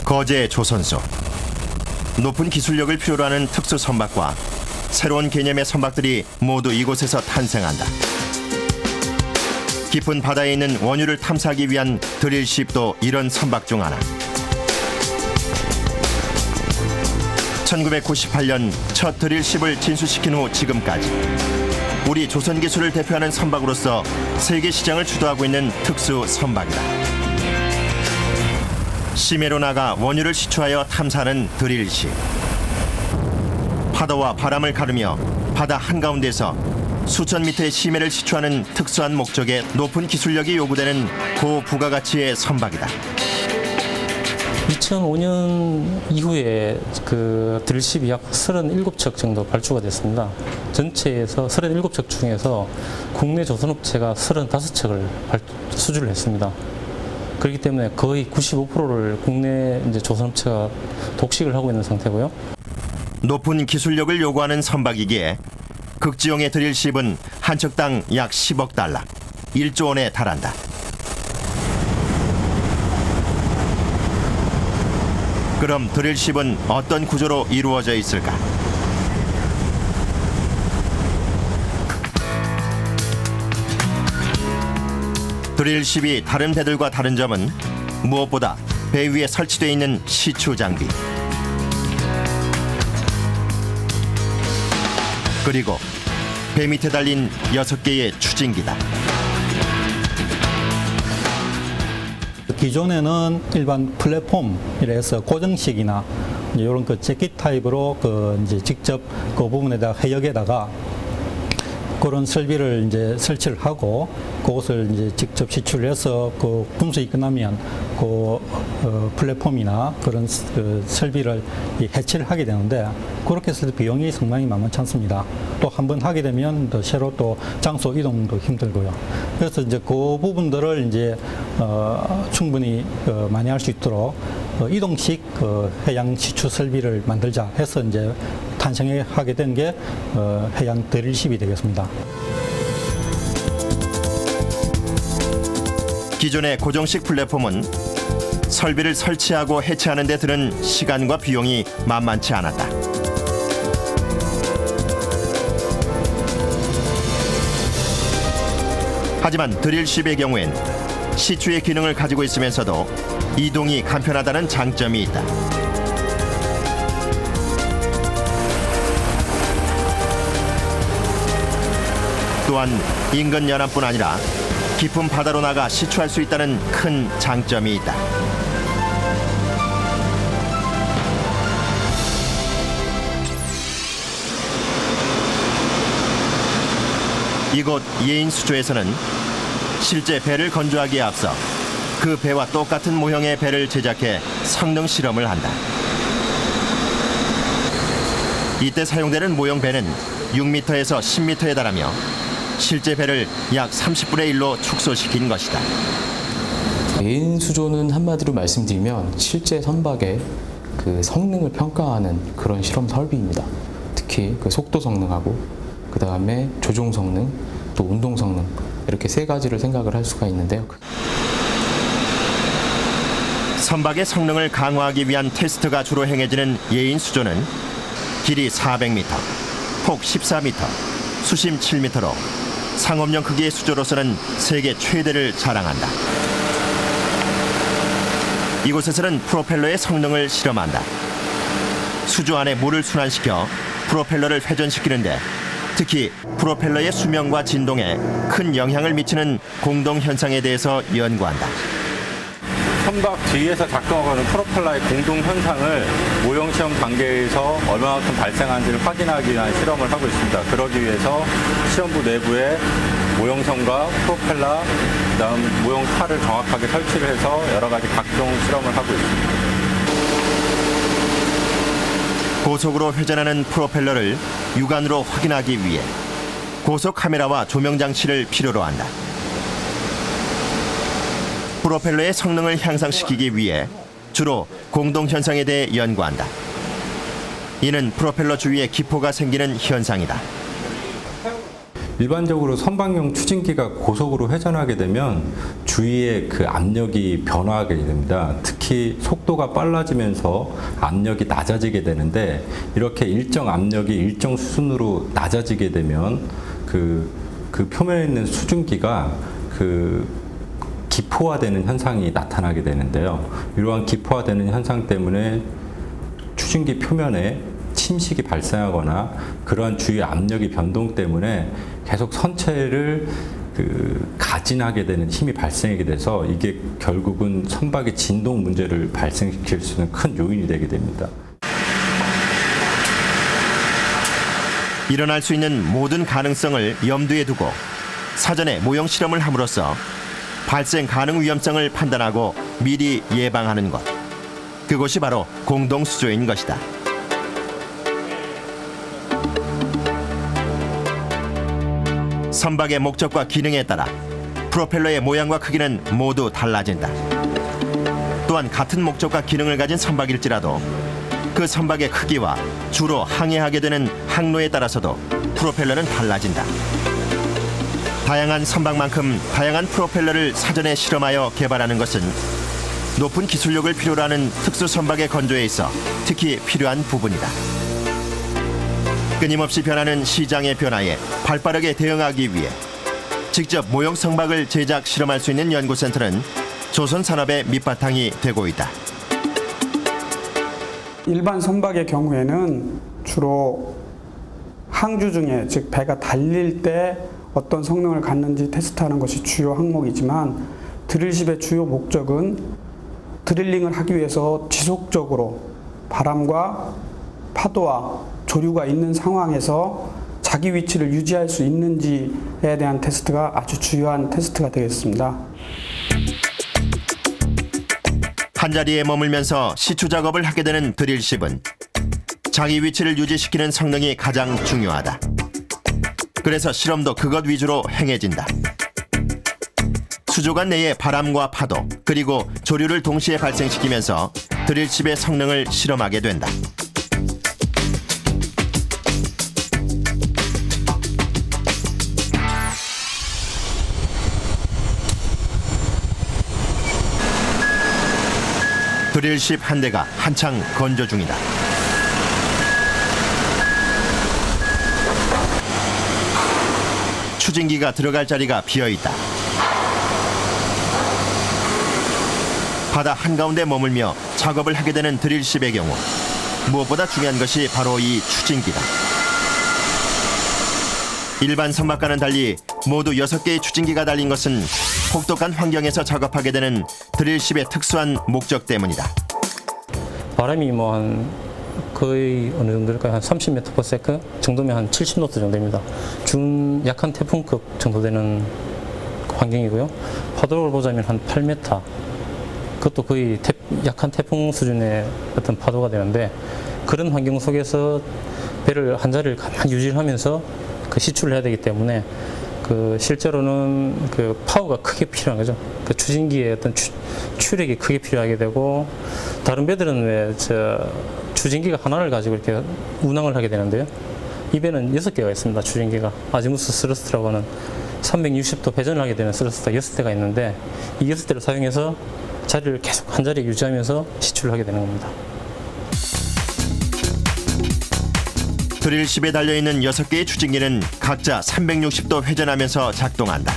거제 조선소. 높은 기술력을 필요로 하는 특수 선박과 새로운 개념의 선박들이 모두 이곳에서 탄생한다. 깊은 바다에 있는 원유를 탐사하기 위한 드릴십도 이런 선박 중 하나. 1998년 첫 드릴십을 진수시킨 후 지금까지 우리 조선 기술을 대표하는 선박으로서 세계 시장을 주도하고 있는 특수 선박이다. 심해로 나가 원유를 시추하여 탐사하는 드릴십. 파도와 바람을 가르며 바다 한가운데서 수천 미터의 심해를 시추하는 특수한 목적에 높은 기술력이 요구되는 고부가가치의 선박이다. 2005년 이후에 그 드릴십이 약 37척 정도 발주가 됐습니다. 전체에서 37척 중에서 국내 조선업체가 35척을 수주를 했습니다. 그렇기 때문에 거의 95%를 국내 이제 조선업체가 독식을 하고 있는 상태고요. 높은 기술력을 요구하는 선박이기에 극지용의 드릴십은 한 척당 약 10억 달러, 1조 원에 달한다. 그럼 드릴십은 어떤 구조로 이루어져 있을까? 드릴십이 다른 배들과 다른 점은 무엇보다 배 위에 설치되어 있는 시추 장비. 그리고 배 밑에 달린 6개의 추진기다. 기존에는 일반 플랫폼이라서 고정식이나 이런 그 재킷 타입으로 이제 직접 그 부분에다가 해역에다가 그런 설비를 이제 설치를 하고 그것을 이제 직접 시출을 해서 그 분수이 끝나면 그 플랫폼이나 그런 설비를 해체를 하게 되는데 그렇게 해서 비용이 상당히 만만치 않습니다. 또 한 번 하게 되면 또 새로 또 장소 이동도 힘들고요. 그래서 이제 그 부분들을 이제 충분히 많이 할 수 있도록 이동식 해양 시추 설비를 만들자 해서 이제 탄생하게 된 게 해양 드릴십이 되겠습니다. 기존의 고정식 플랫폼은 설비를 설치하고 해체하는 데 드는 시간과 비용이 만만치 않았다. 하지만 드릴십의 경우엔 시추의 기능을 가지고 있으면서도 이동이 간편하다는 장점이 있다. 또한 인근 연안뿐 아니라 깊은 바다로 나가 시추할 수 있다는 큰 장점이 있다. 이곳 예인수조에서는 실제 배를 건조하기에 앞서 그 배와 똑같은 모형의 배를 제작해 성능 실험을 한다. 이때 사용되는 모형 배는 6m에서 10m에 달하며 실제 배를 약 30분의 1로 축소시킨 것이다. 예인수조는 한마디로 말씀드리면 실제 선박의 그 성능을 평가하는 그런 실험 설비입니다. 특히 그 속도 성능하고 그 다음에 조종 성능, 또 운동 성능 이렇게 세 가지를 생각을 할 수가 있는데요. 선박의 성능을 강화하기 위한 테스트가 주로 행해지는 예인수조는 길이 400m, 폭 14m, 수심 7m로 상업용 크기의 수조로서는 세계 최대를 자랑한다. 이곳에서는 프로펠러의 성능을 실험한다. 수조 안에 물을 순환시켜 프로펠러를 회전시키는데 특히 프로펠러의 수명과 진동에 큰 영향을 미치는 공동 현상에 대해서 연구한다. 선박 뒤에서 작동하는 프로펠러의 공동 현상을 모형 시험 단계에서 얼마만큼 발생하는지를 확인하기 위한 실험을 하고 있습니다. 그러기 위해서 시험부 내부에 모형선과 프로펠러, 그다음 모형 칼을 정확하게 설치를 해서 여러 가지 각종 실험을 하고 있습니다. 고속으로 회전하는 프로펠러를 육안으로 확인하기 위해 고속 카메라와 조명 장치를 필요로 한다. 프로펠러의 성능을 향상시키기 위해 주로 공동 현상에 대해 연구한다. 이는 프로펠러 주위에 기포가 생기는 현상이다. 일반적으로 선박용 추진기가 고속으로 회전하게 되면 주위의 그 압력이 변화하게 됩니다. 특히 속도가 빨라지면서 압력이 낮아지게 되는데 이렇게 일정 압력이 일정 수준으로 낮아지게 되면 그 표면에 있는 수증기가 기포화되는 현상이 나타나게 되는데요. 이러한 기포화되는 현상 때문에 추진기 표면에 침식이 발생하거나 그러한 주위 압력의 변동 때문에 계속 선체를 가진하게 되는 힘이 발생하게 돼서 이게 결국은 선박의 진동 문제를 발생시킬 수 있는 큰 요인이 되게 됩니다. 일어날 수 있는 모든 가능성을 염두에 두고 사전에 모형 실험을 함으로써 발생 가능 위험성을 판단하고 미리 예방하는 것. 그것이 바로 공동수조인 것이다. 선박의 목적과 기능에 따라 프로펠러의 모양과 크기는 모두 달라진다. 또한 같은 목적과 기능을 가진 선박일지라도 그 선박의 크기와 주로 항해하게 되는 항로에 따라서도 프로펠러는 달라진다. 다양한 선박만큼 다양한 프로펠러를 사전에 실험하여 개발하는 것은 높은 기술력을 필요로 하는 특수 선박의 건조에 있어 특히 필요한 부분이다. 끊임없이 변하는 시장의 변화에 발빠르게 대응하기 위해 직접 모형 선박을 제작 실험할 수 있는 연구센터는 조선 산업의 밑바탕이 되고 있다. 일반 선박의 경우에는 주로 항주 중에, 즉 배가 달릴 때 어떤 성능을 갖는지 테스트하는 것이 주요 항목이지만 드릴십의 주요 목적은 드릴링을 하기 위해서 지속적으로 바람과 파도와 조류가 있는 상황에서 자기 위치를 유지할 수 있는지에 대한 테스트가 아주 중요한 테스트가 되겠습니다. 한자리에 머물면서 시추 작업을 하게 되는 드릴십은 자기 위치를 유지시키는 성능이 가장 중요하다. 그래서 실험도 그것 위주로 행해진다. 수조관 내의 바람과 파도 그리고 조류를 동시에 발생시키면서 드릴십의 성능을 실험하게 된다. 드릴십 한 대가 한창 건조 중이다. 추진기가 들어갈 자리가 비어있다. 바다 한가운데 머물며 작업을 하게 되는 드릴십의 경우 무엇보다 중요한 것이 바로 이 추진기다. 일반 선박과는 달리 모두 6개의 추진기가 달린 것은 혹독한 환경에서 작업하게 되는 드릴십의 특수한 목적 때문이다. 바람이 한 거의 어느 정도일까요? 한 30m/s 정도면 한 70노트 정도입니다. 약한 태풍급 정도 되는 환경이고요. 파도를 보자면 한 8m. 그것도 거의 약한 태풍 수준의 어떤 파도가 되는데 그런 환경 속에서 배를 한 자리를 가만히 유지하면서 시추를 해야 되기 때문에 실제로는 파워가 크게 필요한 거죠. 추진기의 어떤 추력이 크게 필요하게 되고 다른 배들은 왜 추진기가 하나를 가지고 이렇게 운항을 하게 되는데요. 이 배는 6개가 있습니다. 추진기가 아지무스 스러스트라고 하는 360도 회전을 하게 되는 스러스트가 6대가 있는데 이 6대를 사용해서 자리를 계속 한 자리에 유지하면서 시추를 하게 되는 겁니다. 드릴십에 달려있는 6개의 추진기는 각자 360도 회전하면서 작동한다.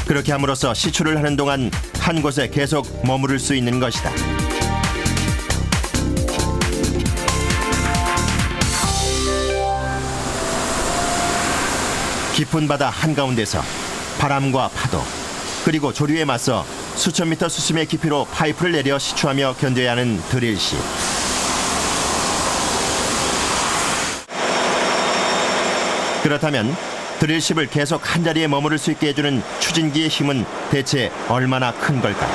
그렇게 함으로써 시추를 하는 동안 한 곳에 계속 머무를 수 있는 것이다. 깊은 바다 한가운데서 바람과 파도 그리고 조류에 맞서 수천 미터 수심의 깊이로 파이프를 내려 시추하며 견뎌야 하는 드릴십. 그렇다면 드릴십을 계속 한자리에 머무를 수 있게 해주는 추진기의 힘은 대체 얼마나 큰 걸까?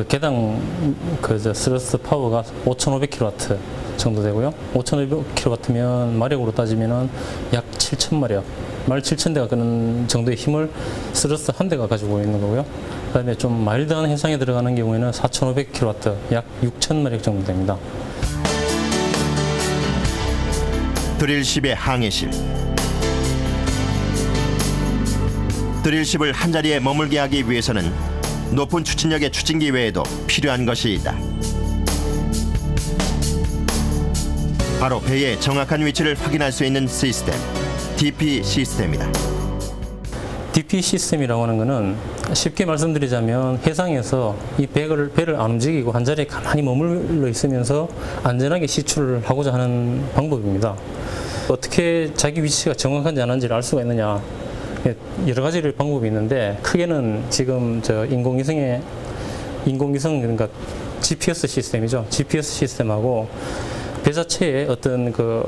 개당 스러스트 파워가 5,500kW 정도 되고요. 5,500kW면 마력으로 따지면 약 7,000마력, 말 7,000대가 그런 정도의 힘을 스러스트 한 대가 가지고 있는 거고요. 그다음에 좀 마일드한 해상에 들어가는 경우에는 4,500kW, 약 6,000마력 정도 됩니다. 드릴십의 항해실. 드릴십을 한자리에 머물게 하기 위해서는 높은 추진력의 추진기 외에도 필요한 것이 있다. 바로 배의 정확한 위치를 확인할 수 있는 시스템, DP 시스템이다. DP 시스템이라고 하는 것은 쉽게 말씀드리자면 해상에서 이 배를 안 움직이고 한 자리에 가만히 머물러 있으면서 안전하게 시출을 하고자 하는 방법입니다. 어떻게 자기 위치가 정확한지 안 한지를 알 수가 있느냐, 여러 가지 방법이 있는데 크게는 지금 인공위성 그러니까 GPS 시스템이죠. GPS 시스템하고 배 자체에 어떤 그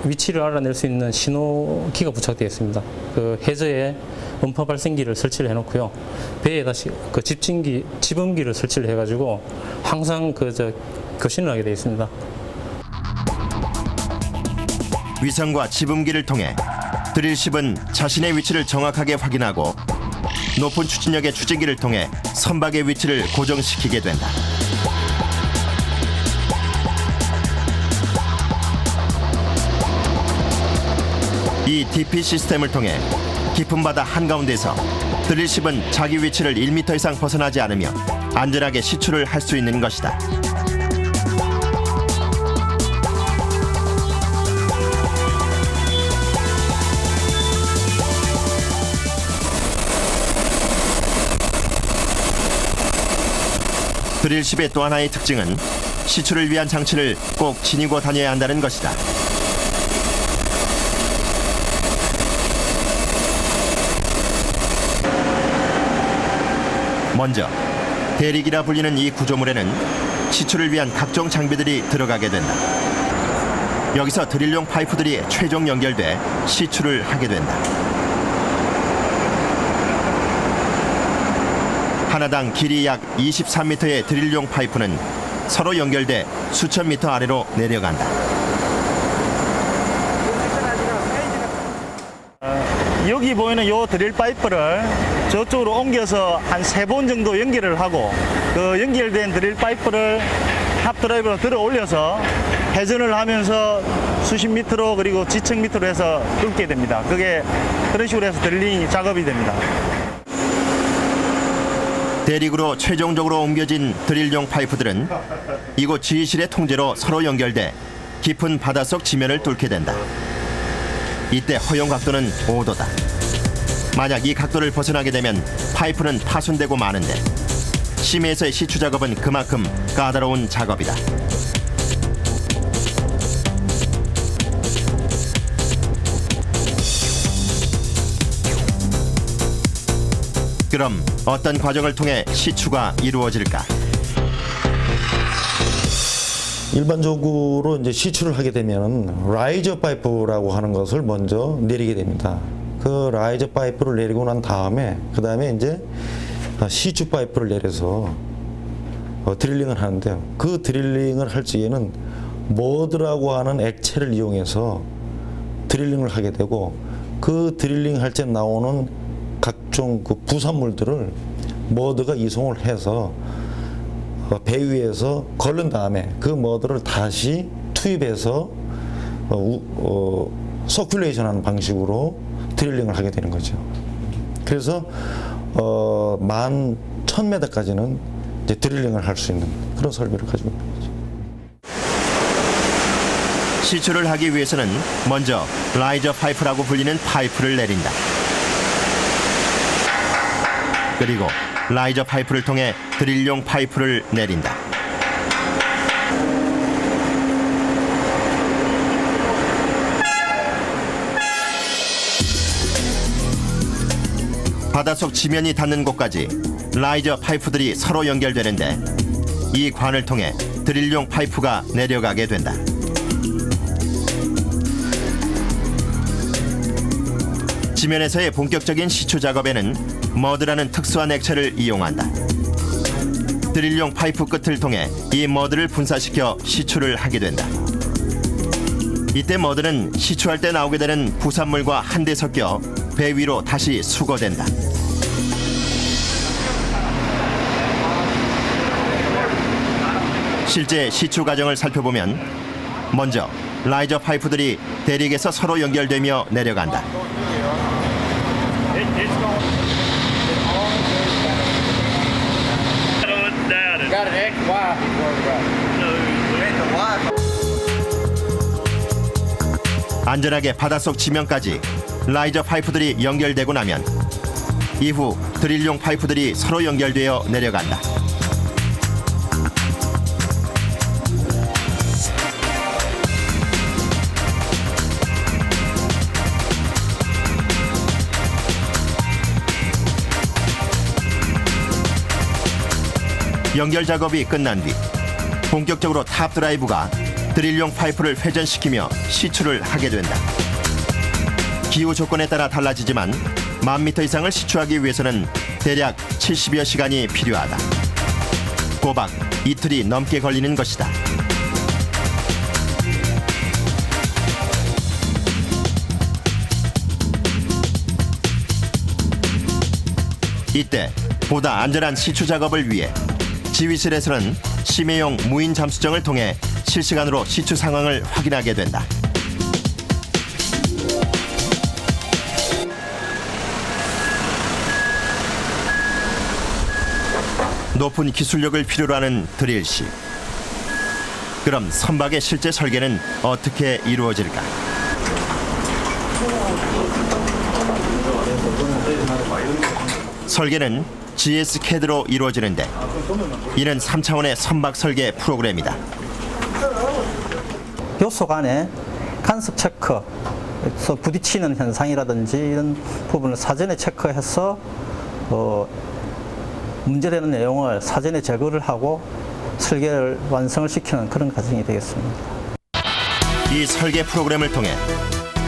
위치를 알아낼 수 있는 신호기가 부착되어 있습니다. 그 해저에 음파 발생기를 설치를 해놓고요. 배에 다시 그 지범기를 설치를 해가지고 항상 교신을 하게 되어 있습니다. 위성과 지범기를 통해 드릴십은 자신의 위치를 정확하게 확인하고 높은 추진력의 추진기를 통해 선박의 위치를 고정시키게 된다. 이 DP 시스템을 통해 깊은 바다 한가운데서 드릴십은 자기 위치를 1m 이상 벗어나지 않으며 안전하게 시출을 할 수 있는 것이다. 드릴십의 또 하나의 특징은 시출을 위한 장치를 꼭 지니고 다녀야 한다는 것이다. 먼저 대릭이라 불리는 이 구조물에는 시출을 위한 각종 장비들이 들어가게 된다. 여기서 드릴용 파이프들이 최종 연결돼 시출을 하게 된다. 하나당 길이 약 23m의 드릴용 파이프는 서로 연결돼 수천 미터 아래로 내려간다. 여기 보이는 요 드릴 파이프를 저쪽으로 옮겨서 한 3번 정도 연결을 하고 그 연결된 드릴 파이프를 탑 드라이브로 들어 올려서 회전을 하면서 수십 미터로 그리고 지층 미터로 해서 뚫게 됩니다. 그게 그런 식으로 해서 드릴링 작업이 됩니다. 대릭으로 최종적으로 옮겨진 드릴용 파이프들은 이곳 지휘실의 통제로 서로 연결돼 깊은 바닷속 지면을 뚫게 된다. 이때 허용 각도는 5도다. 만약 이 각도를 벗어나게 되면 파이프는 파손되고 마는데 심해에서의 시추 작업은 그만큼 까다로운 작업이다. 그럼 어떤 과정을 통해 시추가 이루어질까? 일반적으로 이제 시추를 하게 되면 라이저 파이프라고 하는 것을 먼저 내리게 됩니다. 그 라이저 파이프를 내리고 난 다음에 이제 시추 파이프를 내려서 드릴링을 하는데요. 그 드릴링을 할 적에는 머드라고 하는 액체를 이용해서 드릴링을 하게 되고 그 드릴링 할 때 나오는 각종 그 부산물들을 머드가 이송을 해서 배 위에서 걸른 다음에 그 머드를 다시 투입해서 서큘레이션 하는 방식으로 드릴링을 하게 되는 거죠. 그래서 11,000m까지는 이제 드릴링을 할 수 있는 그런 설비를 가지고 있는 거죠. 시추를 하기 위해서는 먼저 라이저 파이프라고 불리는 파이프를 내린다. 그리고 라이저 파이프를 통해 드릴용 파이프를 내린다. 바닷속 지면이 닿는 곳까지 라이저 파이프들이 서로 연결되는데 이 관을 통해 드릴용 파이프가 내려가게 된다. 지면에서의 본격적인 시추 작업에는 머드라는 특수한 액체를 이용한다. 드릴용 파이프 끝을 통해 이 머드를 분사시켜 시추를 하게 된다. 이때 머드는 시추할 때 나오게 되는 부산물과 한데 섞여 배 위로 다시 수거된다. 실제 시추 과정을 살펴보면 먼저 라이저 파이프들이 대릭에서 서로 연결되며 내려간다. 안전하게 바닷속 지면까지 라이저 파이프들이 연결되고 나면 이후 드릴용 파이프들이 서로 연결되어 내려간다. 연결 작업이 끝난 뒤 본격적으로 탑 드라이브가 드릴용 파이프를 회전시키며 시추를 하게 된다. 기후 조건에 따라 달라지지만 10,000m 이상을 시추하기 위해서는 대략 70여 시간이 필요하다. 꼬박 이틀이 넘게 걸리는 것이다. 이때 보다 안전한 시추 작업을 위해 지휘실에서는 심해용 무인 잠수정을 통해 실시간으로 시추 상황을 확인하게 된다. 높은 기술력을 필요로 하는 드릴식. 그럼 선박의 실제 설계는 어떻게 이루어질까? 설계는 GS CAD로 이루어지는데 이는 3차원의 선박 설계 프로그램이다. 요소 간의 간섭 체크에서 부딪히는 현상이라든지 이런 부분을 사전에 체크해서 문제되는 내용을 사전에 제거를 하고 설계를 완성을 시키는 그런 과정이 되겠습니다. 이 설계 프로그램을 통해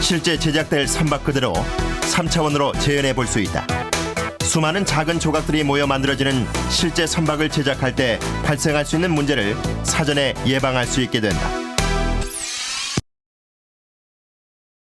실제 제작될 선박 그대로 3차원으로 재현해 볼 수 있다. 수많은 작은 조각들이 모여 만들어지는 실제 선박을 제작할 때 발생할 수 있는 문제를 사전에 예방할 수 있게 된다.